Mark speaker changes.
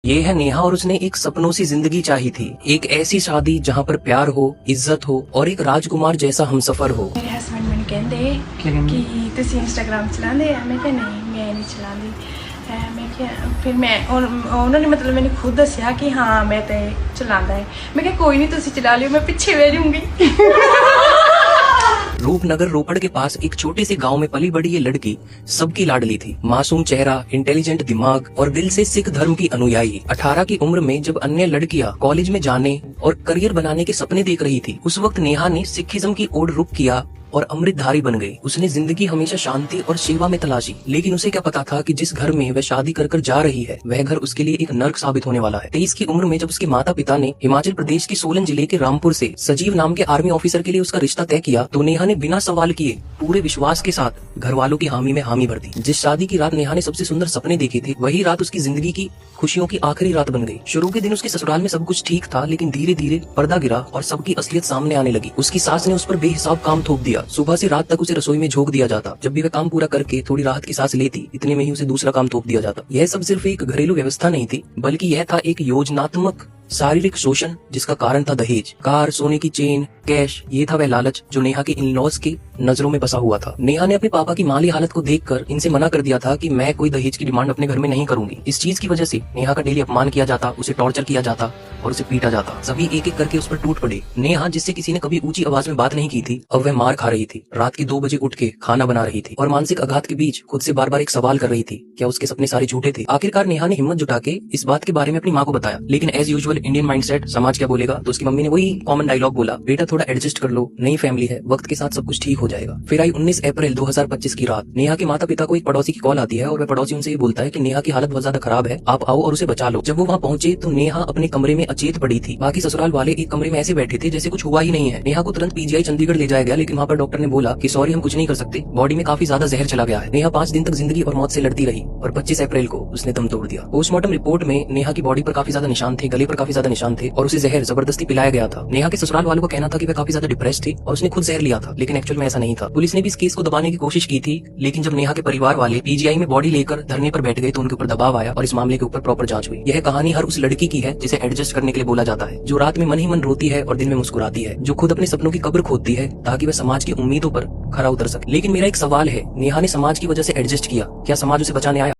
Speaker 1: ये है नेहा और उसने एक सपनों सी जिंदगी चाही थी। एक ऐसी शादी जहाँ पर प्यार हो, इज्जत हो और एक राजकुमार जैसा हमसफर हो।
Speaker 2: मेरे हस्बैंड मैंने कहते कि तुसी इंस्टाग्राम चलाते हैं। मैं क्या नहीं, मैं नहीं चलाती। मैं क्या फिर मैं और उन्होंने मतलब मैंने खुद दसिया कि हाँ मैं तो चलाता है। मैं क्या कोई नहीं, तुसी चला लियो, मैं पीछे बह जाऊंगी।
Speaker 1: रूपनगर रोपड़ के पास एक छोटे से गांव में पली बड़ी ये लड़की सबकी लाडली थी। मासूम चेहरा, इंटेलिजेंट दिमाग और दिल से सिख धर्म की अनुयायी। 18 की उम्र में जब अन्य लड़कियां कॉलेज में जाने और करियर बनाने के सपने देख रही थी, उस वक्त नेहा ने सिखिज्म की ओर रुख किया और अमृतधारी बन गई। उसने जिंदगी हमेशा शांति और सेवा में तलाशी, लेकिन उसे क्या पता था कि जिस घर में वह शादी कर जा रही है वह घर उसके लिए एक नर्क साबित होने वाला है। 23 की उम्र में जब उसके माता पिता ने हिमाचल प्रदेश के सोलन जिले के रामपुर से सजीव नाम के आर्मी ऑफिसर के लिए उसका रिश्ता तय किया, तो नेहा ने बिना सवाल किए पूरे विश्वास के साथ घर वालों की हामी में हामी भर दी। जिस शादी की रात नेहा ने सबसे सुंदर सपने देखे थे, वही रात उसकी जिंदगी की खुशियों की आखिरी रात बन गई। शुरू के दिन उसके ससुराल में सब कुछ ठीक था, लेकिन धीरे धीरे पर्दा गिरा और सबकी असलियत सामने आने लगी। उसकी सास ने उस पर बेहिसाब काम थोप दिया। सुबह से रात तक उसे रसोई में झोंक दिया जाता। जब भी वह काम पूरा करके थोड़ी राहत की सांस लेती, इतने में ही उसे दूसरा काम थोप दिया जाता। यह सब सिर्फ एक घरेलू व्यवस्था नहीं थी, बल्कि यह था एक योजनात्मक शारीरिक शोषण, जिसका कारण था दहेज। कार, सोने की चेन, कैश, ये था वह लालच जो नेहा के इन लॉज की नजरों में बसा हुआ था। नेहा ने अपने पापा की माली हालत को देखकर इनसे मना कर दिया था कि मैं कोई दहेज की डिमांड अपने घर में नहीं करूंगी। इस चीज की वजह से नेहा का डेली अपमान किया जाता, उसे टॉर्चर किया जाता और उसे पीटा जाता। सभी एक एक करके उस पर टूट पड़े। नेहा, जिससे किसी ने कभी ऊंची आवाज में बात नहीं की थी, अब वह मार खा रही थी। रात के 2 बजे उठ के खाना बना रही थी और मानसिक आघात के बीच खुद से बार बार एक सवाल कर रही थी, क्या उसके सपने सारे झूठे थे? आखिरकार नेहा ने हिम्मत जुटा के इस बात के बारे में अपनी माँ को बताया, लेकिन एज यूजुअल इंडियन माइंडसेट, समाज क्या बोलेगा, तो उसकी मम्मी ने वही कॉमन डायलॉग बोला, बेटा थोड़ा एडजस्ट कर लो, नई फैमिली है, वक्त के साथ सब कुछ ठीक हो जाएगा। फिर आई 19 अप्रैल 2025 की रात। नेहा के माता पिता को एक पड़ोसी की कॉल आती है और वह पड़ोसी उनसे ये बोलता है कि नेहा की हालत बहुत ज्यादा खराब है, आप आओ और उसे बचा लो। जब वो वहाँ पहुंचे तो नेहा अपने कमरे में अचेत पड़ी थी। बाकी ससुराल वाले एक कमरे में ऐसे बैठे थे जैसे कुछ हुआ ही नहीं है। नेहा को तुरंत पीजीआई चंडीगढ़ ले जाया गया, लेकिन वहाँ पर डॉक्टर ने बोला कि सॉरी, हम कुछ नहीं कर सकते, बॉडी में काफी ज्यादा जहर चला गया है। नेहा 5 दिन तक जिंदगी और मौत से लड़ती रही और 25 अप्रैल को उसने दम तोड़ दिया। पोस्टमार्टम रिपोर्ट में नेहा की बॉडी पर काफी ज्यादा निशान थे, गले पर काफी ज्यादा निशान थे और उसे जहर जबरदस्ती पिलाया गया था। नेहा के ससुराल वालों का कहना था कि वह काफी ज्यादा डिप्रेस थी और उसने खुद जहर लिया था, लेकिन एक्चुअल में ऐसा नहीं था। पुलिस ने भी इस केस को दबाने की कोशिश की थी, लेकिन जब नेहा के परिवार वाले पीजीआई में बॉडी लेकर धरने पर बैठ गए तो उनके ऊपर दबाव आया और इस मामले के ऊपर प्रॉपर जांच हुई। यह कहानी हर उस लड़की की है जिसे एडजस्ट करने के लिए बोला जाता है, जो रात में मन ही मन रोती है और दिन में मुस्कुराती है, जो खुद अपने सपनों की कब्र खोदती है ताकि वह समाज की उम्मीदों पर खरा उतर सके। लेकिन मेरा एक सवाल है, नेहा ने समाज की वजह से एडजस्ट किया, क्या समाज उसे बचाने आया?